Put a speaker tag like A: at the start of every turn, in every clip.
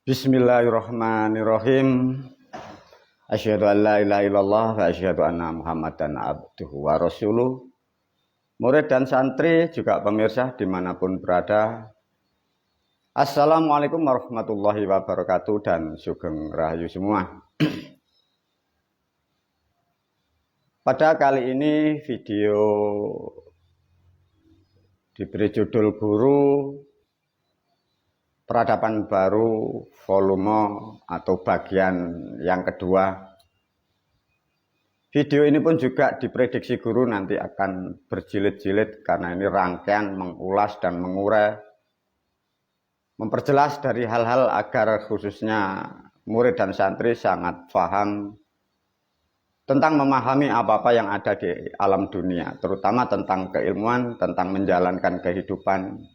A: Bismillahirrahmanirrahim. Asyhadu an la ilaha illallah wa asyhadu anna Muhammadan abduhu wa rasuluh. Murid dan santri juga pemirsa dimanapun berada, Assalamualaikum warahmatullahi wabarakatuh dan sugeng rahayu semua. Pada kali ini video diberi judul Guru Peradaban Baru volume atau bagian yang kedua. Video ini pun juga diprediksi guru nanti akan berjilid-jilid karena ini rangkaian mengulas dan mengurai, memperjelas dari hal-hal agar khususnya murid dan santri sangat paham tentang memahami apa-apa yang ada di alam dunia, terutama tentang keilmuan, tentang menjalankan kehidupan.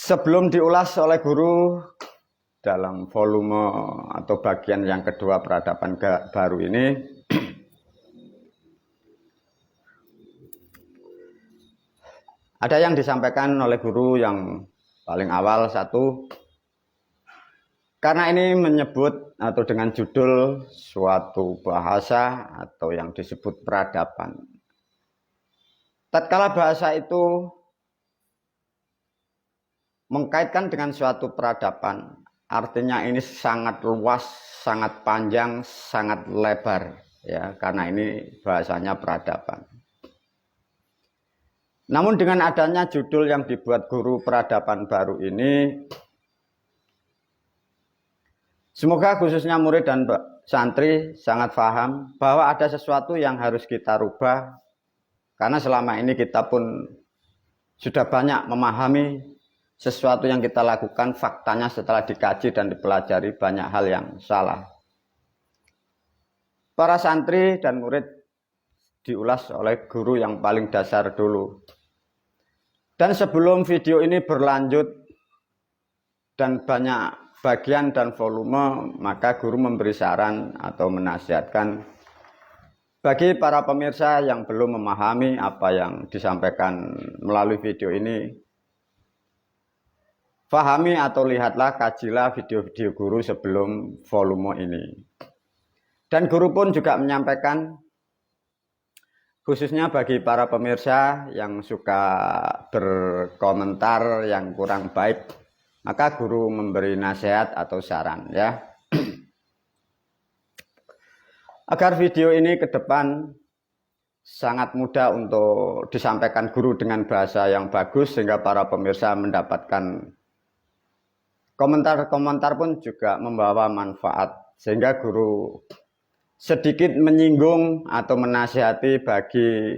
A: Sebelum diulas oleh guru dalam volume atau bagian yang kedua peradaban baru ini, ada yang disampaikan oleh guru yang paling awal satu, karena ini menyebut atau dengan judul suatu bahasa atau yang disebut peradaban. Tatkala bahasa itu mengkaitkan dengan suatu peradaban, artinya ini sangat luas, sangat panjang, sangat lebar, ya, karena ini bahasanya peradaban. Namun dengan adanya judul yang dibuat guru peradaban baru ini, semoga khususnya murid dan santri sangat paham bahwa ada sesuatu yang harus kita rubah, karena selama ini kita pun sudah banyak memahami sesuatu yang kita lakukan, faktanya setelah dikaji dan dipelajari banyak hal yang salah. Para santri dan murid diulas oleh guru yang paling dasar dulu. Dan sebelum video ini berlanjut dan banyak bagian dan volume, maka guru memberi saran atau menasihatkan bagi para pemirsa yang belum memahami apa yang disampaikan melalui video ini, pahami atau lihatlah, kajilah video-video guru sebelum volume ini. Dan guru pun juga menyampaikan, khususnya bagi para pemirsa yang suka berkomentar yang kurang baik, maka guru memberi nasihat atau saran, ya. Agar video ini ke depan sangat mudah untuk disampaikan guru dengan bahasa yang bagus, sehingga para pemirsa mendapatkan komentar-komentar pun juga membawa manfaat, sehingga guru sedikit menyinggung atau menasihati bagi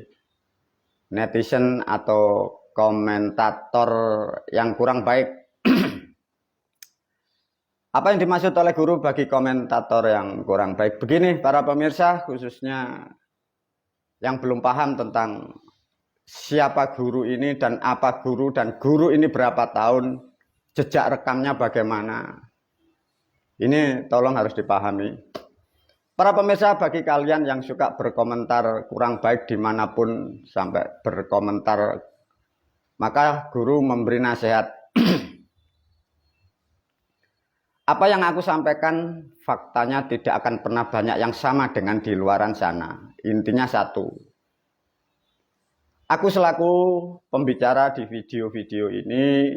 A: netizen atau komentator yang kurang baik. Apa yang dimaksud oleh guru bagi komentator yang kurang baik? Begini para pemirsa, khususnya yang belum paham tentang siapa guru ini dan apa guru, dan guru ini berapa tahun, jejak rekamnya bagaimana, ini tolong harus dipahami. Para pemirsa, bagi kalian yang suka berkomentar kurang baik dimanapun sampai berkomentar, maka guru memberi nasihat. Apa yang aku sampaikan faktanya tidak akan pernah banyak yang sama dengan di luaran sana. Intinya satu, aku selaku pembicara di video-video ini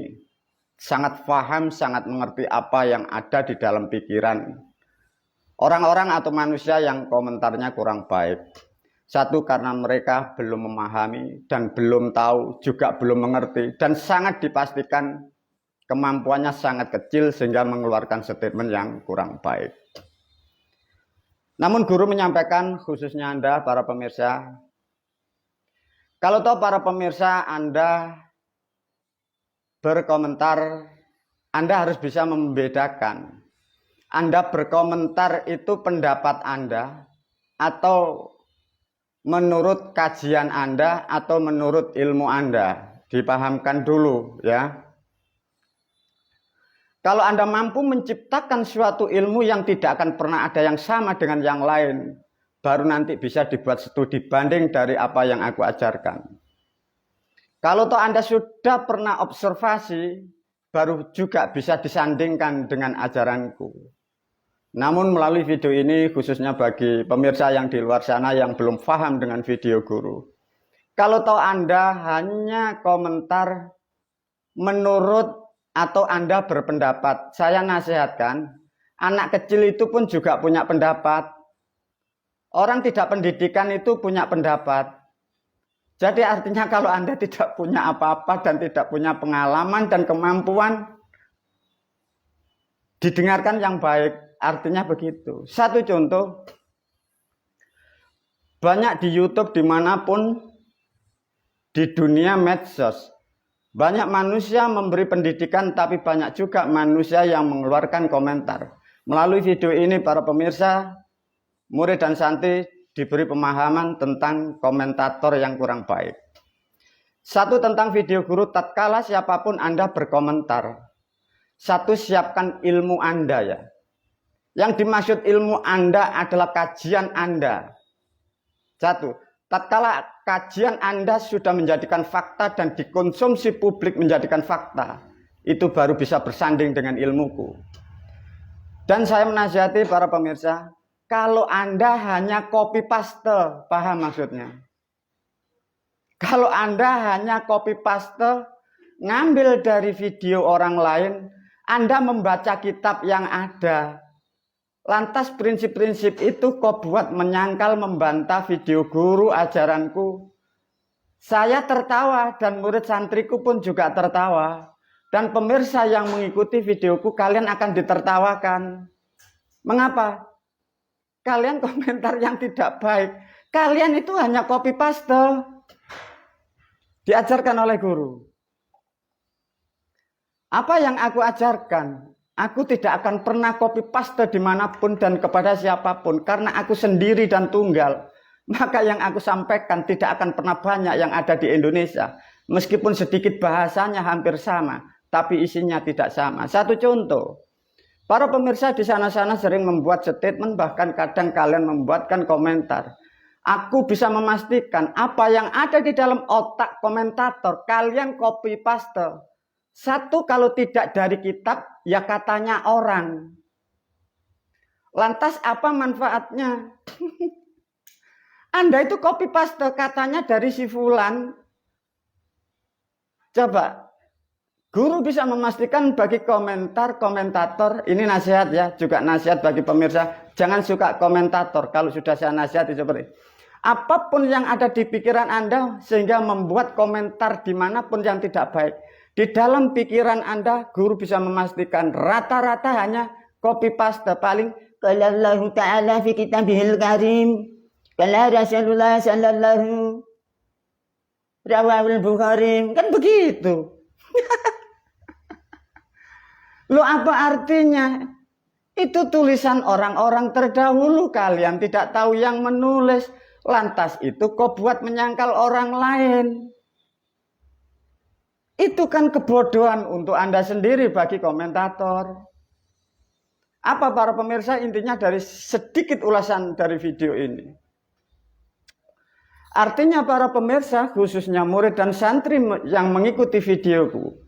A: sangat paham, sangat mengerti apa yang ada di dalam pikiran orang-orang atau manusia yang komentarnya kurang baik. Satu, karena mereka belum memahami dan belum tahu, juga belum mengerti, dan sangat dipastikan kemampuannya sangat kecil sehingga mengeluarkan statement yang kurang baik. Namun guru menyampaikan, khususnya Anda para pemirsa, kalau tahu para pemirsa Anda berkomentar, Anda harus bisa membedakan. Anda berkomentar itu pendapat Anda, atau menurut kajian Anda, atau menurut ilmu Anda. Dipahamkan dulu, ya. Kalau Anda mampu menciptakan suatu ilmu yang tidak akan pernah ada yang sama dengan yang lain, baru nanti bisa dibuat studi banding dari apa yang aku ajarkan. Kalau toh Anda sudah pernah observasi baru juga bisa disandingkan dengan ajaranku. Namun melalui video ini khususnya bagi pemirsa yang di luar sana yang belum paham dengan video guru. Kalau tahu Anda hanya komentar menurut atau Anda berpendapat, saya nasihatkan, anak kecil itu pun juga punya pendapat. Orang tidak pendidikan itu punya pendapat. Jadi artinya kalau Anda tidak punya apa-apa dan tidak punya pengalaman dan kemampuan, didengarkan yang baik, artinya begitu. Satu contoh, banyak di YouTube dimanapun di dunia medsos, banyak manusia memberi pendidikan, tapi banyak juga manusia yang mengeluarkan komentar. Melalui video ini para pemirsa, murid dan santri diberi pemahaman tentang komentator yang kurang baik. Satu, tentang video guru, tatkala siapapun Anda berkomentar, satu, siapkan ilmu Anda ya. Yang dimaksud ilmu Anda adalah kajian Anda. Satu, tatkala kajian Anda sudah menjadikan fakta dan dikonsumsi publik menjadikan fakta, itu baru bisa bersanding dengan ilmuku. Dan saya menasihati para pemirsa, kalau Anda hanya copy paste, paham maksudnya? Kalau Anda hanya copy paste, ngambil dari video orang lain, Anda membaca kitab yang ada. Lantas prinsip-prinsip itu kok buat menyangkal, membantah video guru, ajaranku. Saya tertawa dan murid santriku pun juga tertawa. Dan pemirsa yang mengikuti videoku, kalian akan ditertawakan. Mengapa? Kalian komentar yang tidak baik. Kalian itu hanya copy paste. Diajarkan oleh guru. Apa yang aku ajarkan? Aku tidak akan pernah copy paste dimanapun dan kepada siapapun. Karena aku sendiri dan tunggal. Maka yang aku sampaikan tidak akan pernah banyak yang ada di Indonesia. Meskipun sedikit bahasanya hampir sama. Tapi isinya tidak sama. Satu contoh. Para pemirsa di sana-sana sering membuat statement, bahkan kadang kalian membuatkan komentar. Aku bisa memastikan apa yang ada di dalam otak komentator, kalian copy paste. Satu, kalau tidak dari kitab, ya katanya orang. Lantas apa manfaatnya? Anda itu copy paste katanya dari si fulan. Coba. Guru bisa memastikan bagi komentator, ini nasihat ya, juga nasihat bagi pemirsa, jangan suka komentator kalau sudah saya nasihati seperti apapun yang ada di pikiran Anda sehingga membuat komentar dimanapun yang tidak baik. Di dalam pikiran Anda, guru bisa memastikan rata-rata hanya copy paste, paling qala Allah Ta'ala fi kitabihil karim, qala Rasulullah sallallahu rawahul Bukhari, kan begitu. Loh, apa artinya? Itu tulisan orang-orang terdahulu, kalian tidak tahu yang menulis. Lantas itu kok buat menyangkal orang lain. Itu kan kebodohan untuk Anda sendiri bagi komentator. Apa para pemirsa intinya dari sedikit ulasan dari video ini? Artinya para pemirsa, khususnya murid dan santri yang mengikuti videoku,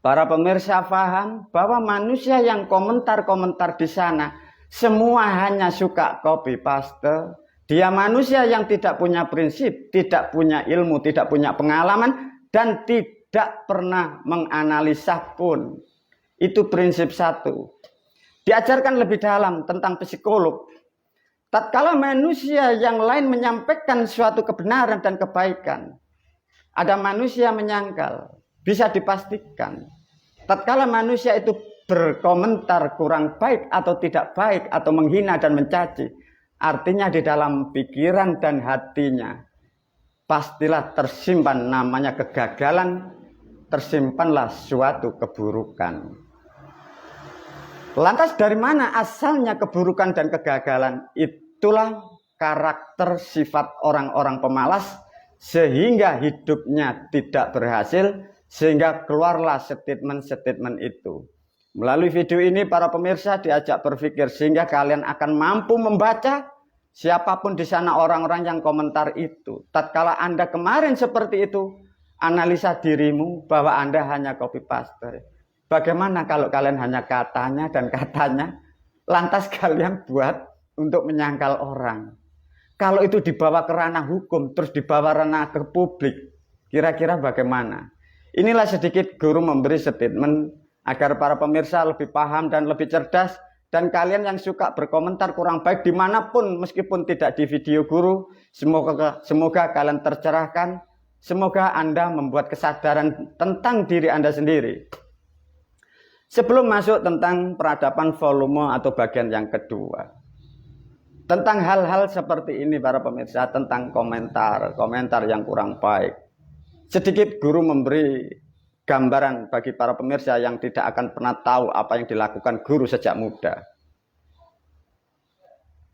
A: para pemirsa paham bahwa manusia yang komentar-komentar di sana semua hanya suka copy paste. Dia manusia yang tidak punya prinsip, tidak punya ilmu, tidak punya pengalaman, dan tidak pernah menganalisa pun. Itu prinsip satu. Diajarkan lebih dalam tentang psikolog. Tatkala manusia yang lain menyampaikan suatu kebenaran dan kebaikan, ada manusia menyangkal. Bisa dipastikan, tatkala manusia itu berkomentar kurang baik atau tidak baik atau menghina dan mencaci, artinya di dalam pikiran dan hatinya pastilah tersimpan namanya kegagalan, tersimpanlah suatu keburukan. Lantas dari mana asalnya keburukan dan kegagalan? Itulah karakter sifat orang-orang pemalas sehingga hidupnya tidak berhasil, sehingga keluarlah statement-statement itu. Melalui video ini para pemirsa diajak berpikir sehingga kalian akan mampu membaca siapapun di sana orang-orang yang komentar itu. Tatkala Anda kemarin seperti itu, analisa dirimu bahwa Anda hanya copy paste. Bagaimana kalau kalian hanya katanya dan katanya, lantas kalian buat untuk menyangkal orang? Kalau itu dibawa ke ranah hukum, terus dibawa ranah ke publik, kira-kira bagaimana? Inilah sedikit guru memberi statement agar para pemirsa lebih paham dan lebih cerdas. Dan kalian yang suka berkomentar kurang baik dimanapun, meskipun tidak di video guru, semoga kalian tercerahkan. Semoga Anda membuat kesadaran tentang diri Anda sendiri. Sebelum masuk tentang peradaban volume atau bagian yang kedua, tentang hal-hal seperti ini para pemirsa, tentang komentar yang kurang baik, sedikit guru memberi gambaran bagi para pemirsa yang tidak akan pernah tahu apa yang dilakukan guru sejak muda.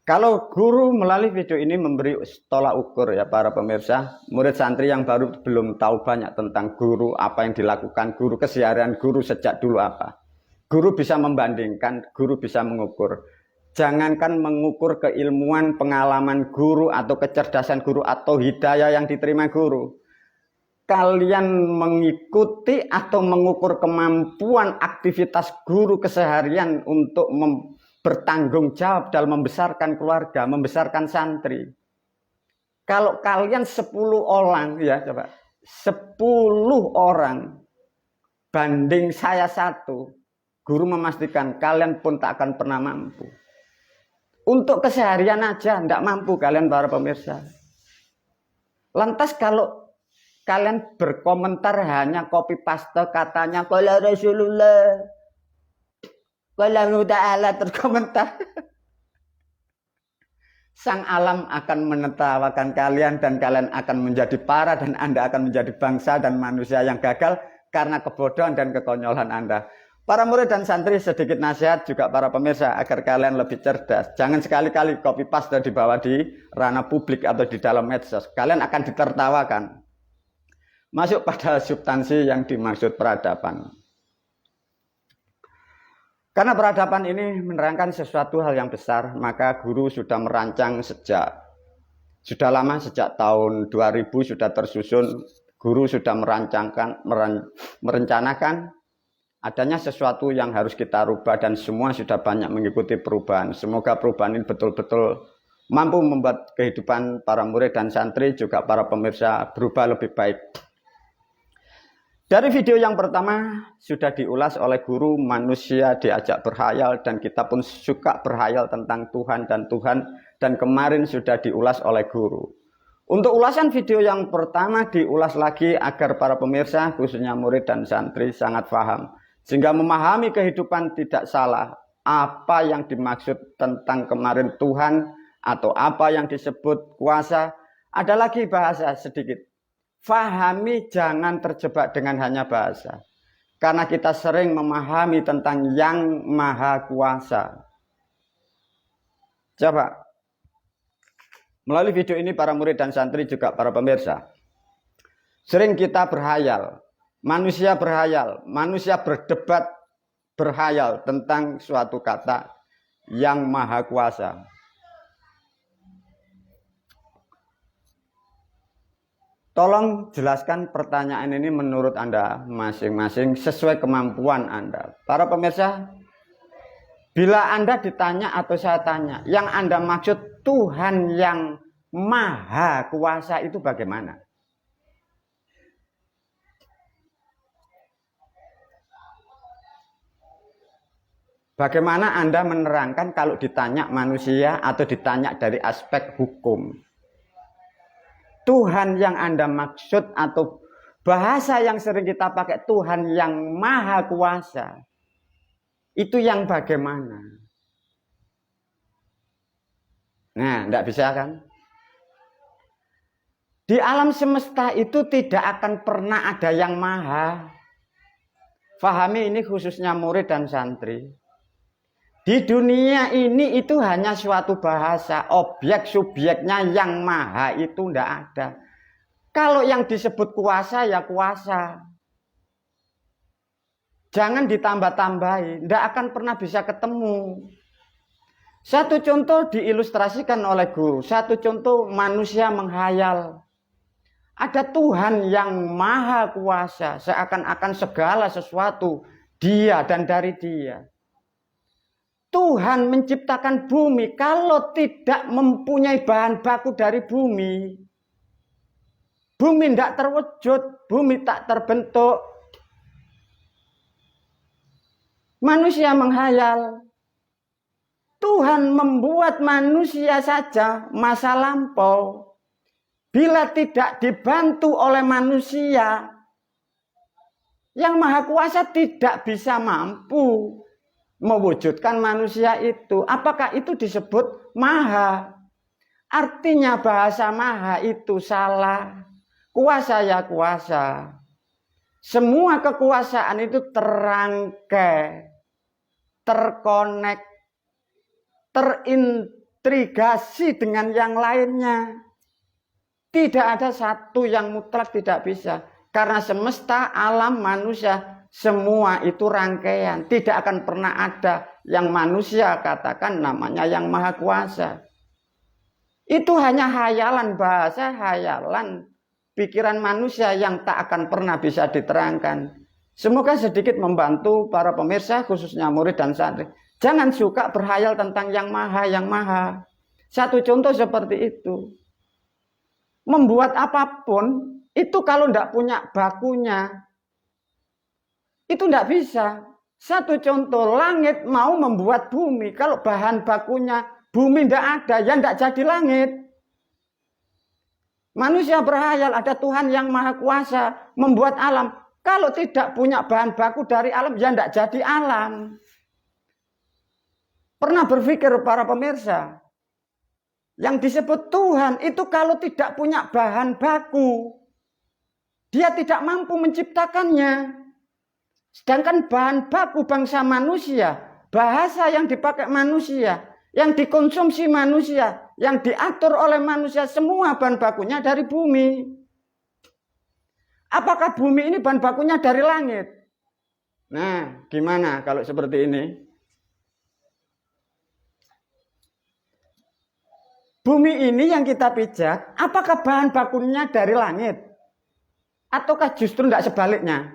A: Kalau guru melalui video ini memberi tolak ukur ya para pemirsa, murid santri yang baru belum tahu banyak tentang guru, apa yang dilakukan guru, keseharian guru sejak dulu apa. Guru bisa membandingkan, guru bisa mengukur. Jangankan mengukur keilmuan, pengalaman guru atau kecerdasan guru atau hidayah yang diterima guru. Kalian mengikuti atau mengukur kemampuan aktivitas guru keseharian untuk bertanggung jawab dalam membesarkan keluarga, membesarkan santri. Kalau kalian 10 orang ya coba, 10 orang banding saya 1, guru memastikan kalian pun tak akan pernah mampu. Untuk keseharian aja tidak mampu kalian para pemirsa. Lantas kalau kalian berkomentar hanya copy paste katanya qala Rasulullah, qala ta'ala terkomentar. Sang alam akan menertawakan kalian dan kalian akan menjadi parah dan Anda akan menjadi bangsa dan manusia yang gagal karena kebodohan dan kekonyolan Anda. Para murid dan santri, sedikit nasihat juga para pemirsa agar kalian lebih cerdas. Jangan sekali-kali copy paste dibawa di ranah publik atau di dalam medsos. Kalian akan ditertawakan. Masuk pada substansi yang dimaksud peradaban. Karena peradaban ini menerangkan sesuatu hal yang besar, maka guru sudah merancang sudah lama, sejak tahun 2000 sudah tersusun, guru sudah merencanakan adanya sesuatu yang harus kita rubah dan semua sudah banyak mengikuti perubahan. Semoga perubahan ini betul-betul mampu membuat kehidupan para murid dan santri juga para pemirsa berubah lebih baik. Dari video yang pertama sudah diulas oleh guru, manusia diajak berhayal dan kita pun suka berhayal tentang Tuhan dan kemarin sudah diulas oleh guru. Untuk ulasan video yang pertama diulas lagi agar para pemirsa khususnya murid dan santri sangat paham sehingga memahami kehidupan tidak salah apa yang dimaksud tentang kemarin Tuhan atau apa yang disebut kuasa. Ada lagi bahasa sedikit. Fahami, jangan terjebak dengan hanya bahasa. Karena kita sering memahami tentang yang maha kuasa. Coba. Melalui video ini para murid dan santri juga para pemirsa. Sering kita berhayal. Manusia berdebat berhayal tentang suatu kata yang maha kuasa. Tolong jelaskan pertanyaan ini menurut Anda masing-masing sesuai kemampuan Anda. Para pemirsa, bila Anda ditanya atau saya tanya, yang Anda maksud Tuhan yang maha kuasa itu bagaimana? Bagaimana Anda menerangkan kalau ditanya manusia atau ditanya dari aspek hukum? Tuhan yang Anda maksud atau bahasa yang sering kita pakai Tuhan yang maha kuasa. Itu yang bagaimana? Nah, tidak bisa kan? Di alam semesta itu tidak akan pernah ada yang maha. Fahami ini khususnya murid dan santri. Di dunia ini itu hanya suatu bahasa, objek subjeknya yang maha itu tidak ada. Kalau yang disebut kuasa ya kuasa. Jangan ditambah-tambahi, tidak akan pernah bisa ketemu. Satu contoh diilustrasikan oleh guru, satu contoh manusia menghayal. Ada Tuhan yang maha kuasa, seakan-akan segala sesuatu Dia dan dari Dia. Tuhan menciptakan bumi kalau tidak mempunyai bahan baku dari bumi. Bumi tidak terwujud, bumi tak terbentuk. Manusia menghayal. Tuhan membuat manusia saja masa lampau. Bila tidak dibantu oleh manusia, Yang Maha Kuasa tidak bisa mampu mewujudkan manusia itu. Apakah itu disebut maha? Artinya bahasa maha itu salah. Kuasa ya kuasa. Semua kekuasaan itu terangkai, terkonek, terintegrasi dengan yang lainnya. Tidak ada satu yang mutlak tidak bisa. Karena semesta, alam, manusia, semua itu rangkaian. Tidak akan pernah ada yang manusia katakan namanya yang Maha Kuasa. Itu hanya hayalan bahasa, hayalan pikiran manusia yang tak akan pernah bisa diterangkan. Semoga sedikit membantu para pemirsa, khususnya murid dan santri. Jangan suka berhayal tentang yang maha. Satu contoh seperti itu. Membuat apapun, itu kalau tidak punya bakunya, itu tidak bisa. Satu contoh, langit mau membuat bumi. Kalau bahan bakunya bumi tidak ada, ya tidak jadi langit. Manusia berhayal ada Tuhan yang Maha Kuasa membuat alam. Kalau tidak punya bahan baku dari alam, ya tidak jadi alam. Pernah berpikir para pemirsa, yang disebut Tuhan itu kalau tidak punya bahan baku, Dia tidak mampu menciptakannya. Sedangkan bahan baku bangsa manusia, bahasa yang dipakai manusia, yang dikonsumsi manusia, yang diatur oleh manusia, semua bahan bakunya dari bumi. Apakah bumi ini bahan bakunya dari langit? Nah, gimana kalau seperti ini? Bumi ini yang kita pijak, apakah bahan bakunya dari langit? Ataukah justru tidak sebaliknya?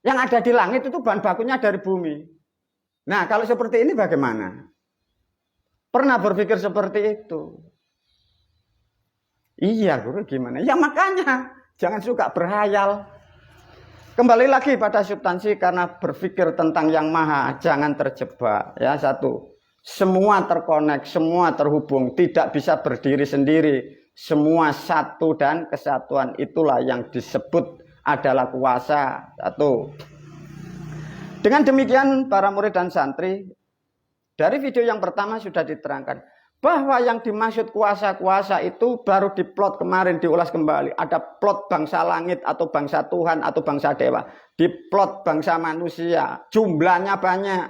A: Yang ada di langit itu bahan bakunya dari bumi. Nah, kalau seperti ini bagaimana? Pernah berpikir seperti itu? Iya, guru, gimana? Ya makanya, jangan suka berhayal. Kembali lagi pada substansi, karena berpikir tentang yang maha, jangan terjebak. Ya, satu. Semua terkonek, semua terhubung, tidak bisa berdiri sendiri. Semua satu dan kesatuan, itulah yang disebut adalah kuasa. Satu. Dengan demikian para murid dan santri, dari video yang pertama sudah diterangkan bahwa yang dimaksud kuasa-kuasa itu baru diplot kemarin, diulas kembali. Ada plot bangsa langit atau bangsa Tuhan atau bangsa dewa. Diplot bangsa manusia, jumlahnya banyak.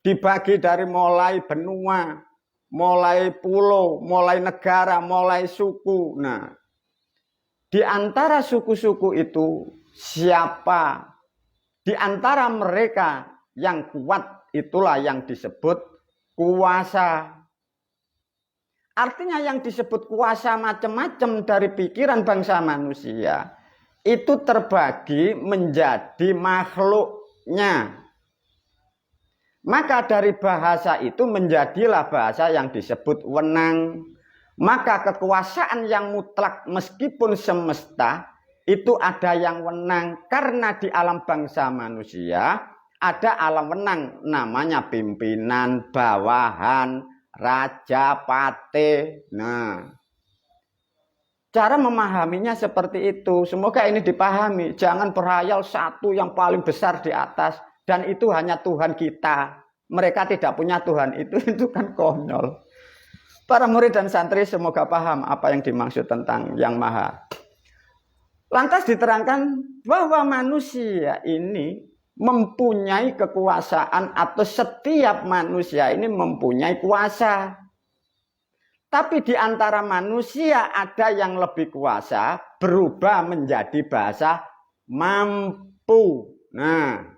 A: Dibagi dari mulai benua, mulai pulau, mulai negara, mulai suku. Nah, di antara suku-suku itu siapa? Di antara mereka yang kuat itulah yang disebut kuasa. Artinya yang disebut kuasa macam-macam dari pikiran bangsa manusia itu terbagi menjadi makhluknya. Maka dari bahasa itu menjadilah bahasa yang disebut wenang. Maka kekuasaan yang mutlak meskipun semesta itu ada yang wenang. Karena di alam bangsa manusia ada alam wenang. Namanya pimpinan, bawahan, raja, pate. Nah, cara memahaminya seperti itu. Semoga ini dipahami. Jangan berhayal satu yang paling besar di atas. Dan itu hanya Tuhan kita. Mereka tidak punya Tuhan itu kan konyol. Para murid dan santri semoga paham apa yang dimaksud tentang yang maha. Lantas diterangkan bahwa manusia ini mempunyai kekuasaan atau setiap manusia ini mempunyai kuasa. Tapi di antara manusia ada yang lebih kuasa berubah menjadi bahasa mampu. Nah,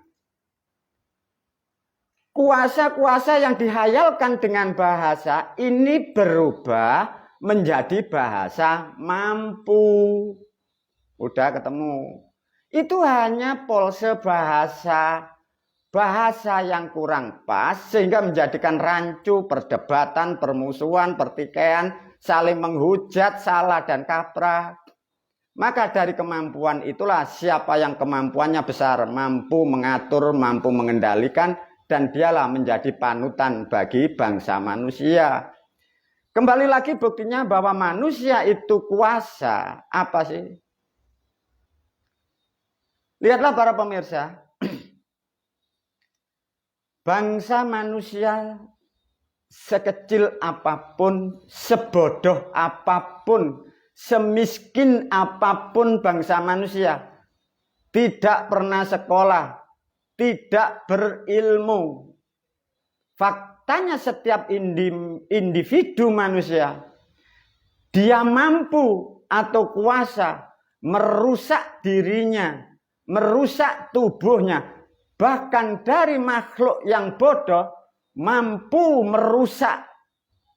A: kuasa-kuasa yang dihayalkan dengan bahasa ini berubah menjadi bahasa mampu. Udah ketemu. itu hanya polse bahasa yang kurang pas sehingga menjadikan rancu, perdebatan, permusuhan, pertikaian, saling menghujat, salah dan kaprah. Maka dari kemampuan itulah siapa yang kemampuannya besar, mampu mengatur, mampu mengendalikan, dan dialah menjadi panutan bagi bangsa manusia. Kembali lagi buktinya bahwa manusia itu kuasa. Apa sih? Lihatlah para pemirsa. Bangsa manusia sekecil apapun, sebodoh apapun, semiskin apapun bangsa manusia, tidak pernah sekolah, tidak berilmu. Faktanya setiap individu manusia, dia mampu atau kuasa merusak dirinya, merusak tubuhnya. Bahkan dari makhluk yang bodoh, mampu merusak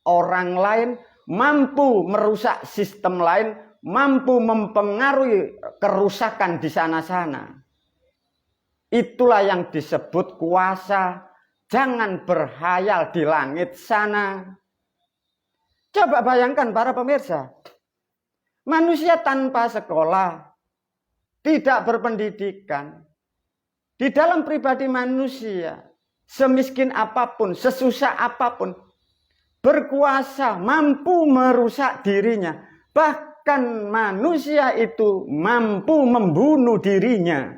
A: orang lain, mampu merusak sistem lain, mampu mempengaruhi kerusakan di sana-sana. Itulah yang disebut kuasa. Jangan berhayal di langit sana. Coba bayangkan para pemirsa. Manusia tanpa sekolah, tidak berpendidikan. Di dalam pribadi manusia, semiskin apapun, sesusah apapun, berkuasa, mampu merusak dirinya. Bahkan manusia itu mampu membunuh dirinya.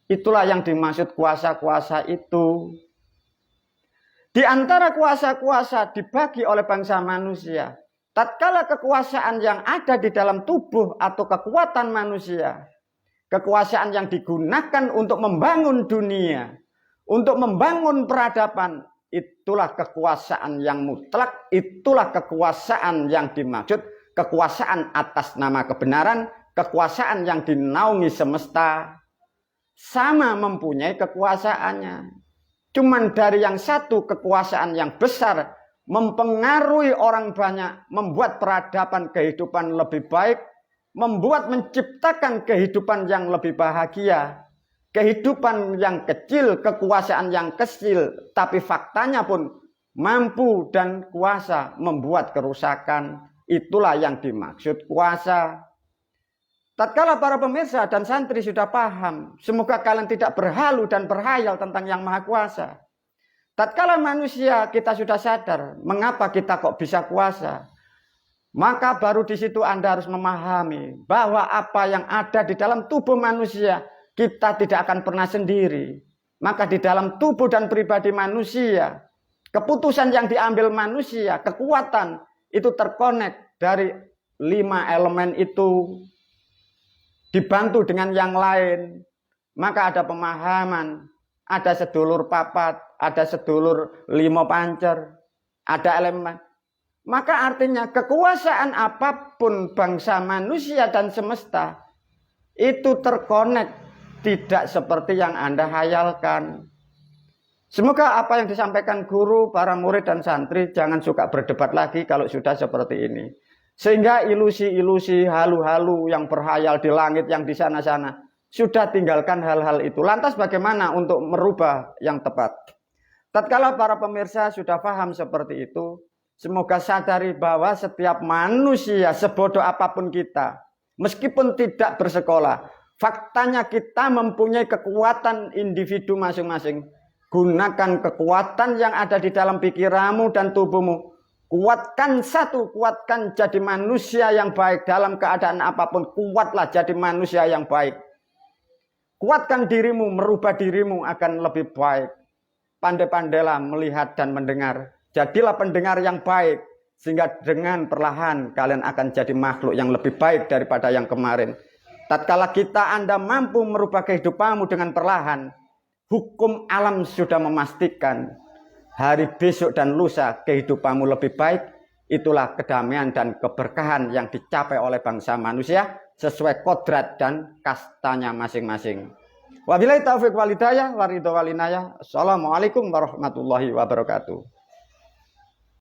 A: Itulah yang dimaksud kuasa-kuasa itu. Di antara kuasa-kuasa dibagi oleh bangsa manusia, tatkala kekuasaan yang ada di dalam tubuh atau kekuatan manusia, kekuasaan yang digunakan untuk membangun dunia, untuk membangun peradaban, itulah kekuasaan yang mutlak, itulah kekuasaan yang dimaksud, kekuasaan atas nama kebenaran, kekuasaan yang dinaungi semesta, sama mempunyai kekuasaannya. Cuman dari yang satu kekuasaan yang besar, mempengaruhi orang banyak, membuat peradaban kehidupan lebih baik, membuat menciptakan kehidupan yang lebih bahagia. Kehidupan yang kecil, kekuasaan yang kecil, tapi faktanya pun mampu dan kuasa membuat kerusakan. Itulah yang dimaksud kuasa. Tatkala para pemirsa dan santri sudah paham, semoga kalian tidak berhalu dan berhayal tentang yang maha kuasa. Tatkala manusia kita sudah sadar, mengapa kita kok bisa kuasa? Maka baru di situ Anda harus memahami bahwa apa yang ada di dalam tubuh manusia, kita tidak akan pernah sendiri. Maka di dalam tubuh dan pribadi manusia, keputusan yang diambil manusia, kekuatan, itu terkonek dari 5 elemen itu. Dibantu dengan yang lain. Maka ada pemahaman, ada sedulur papat, ada sedulur 5 pancer, ada elemen. Maka artinya kekuasaan apapun bangsa manusia dan semesta itu terkonek, tidak seperti yang Anda hayalkan. Semoga apa yang disampaikan guru, para murid dan santri jangan suka berdebat lagi kalau sudah seperti ini. Sehingga ilusi-ilusi, halu-halu yang berhayal di langit yang di sana-sana sudah tinggalkan hal-hal itu. Lantas bagaimana untuk merubah yang tepat? Tatkala para pemirsa sudah paham seperti itu, semoga sadari bahwa setiap manusia sebodoh apapun kita, meskipun tidak bersekolah, faktanya kita mempunyai kekuatan individu masing-masing. Gunakan kekuatan yang ada di dalam pikiranmu dan tubuhmu. Kuatkan satu, kuatkan jadi manusia yang baik dalam keadaan apapun. Kuatlah jadi manusia yang baik. Kuatkan dirimu, merubah dirimu akan lebih baik. Pandai-pandailah melihat dan mendengar. Jadilah pendengar yang baik. Sehingga dengan perlahan kalian akan jadi makhluk yang lebih baik daripada yang kemarin. Tatkala Anda mampu merubah kehidupanmu dengan perlahan, hukum alam sudah memastikan hari besok dan lusa kehidupanmu lebih baik. Itulah kedamaian dan keberkahan yang dicapai oleh bangsa manusia sesuai kodrat dan kastanya masing-masing. Wabillahi taufiq wal hidayah wa ridho wal inayah. Assalamualaikum warahmatullahi wabarakatuh.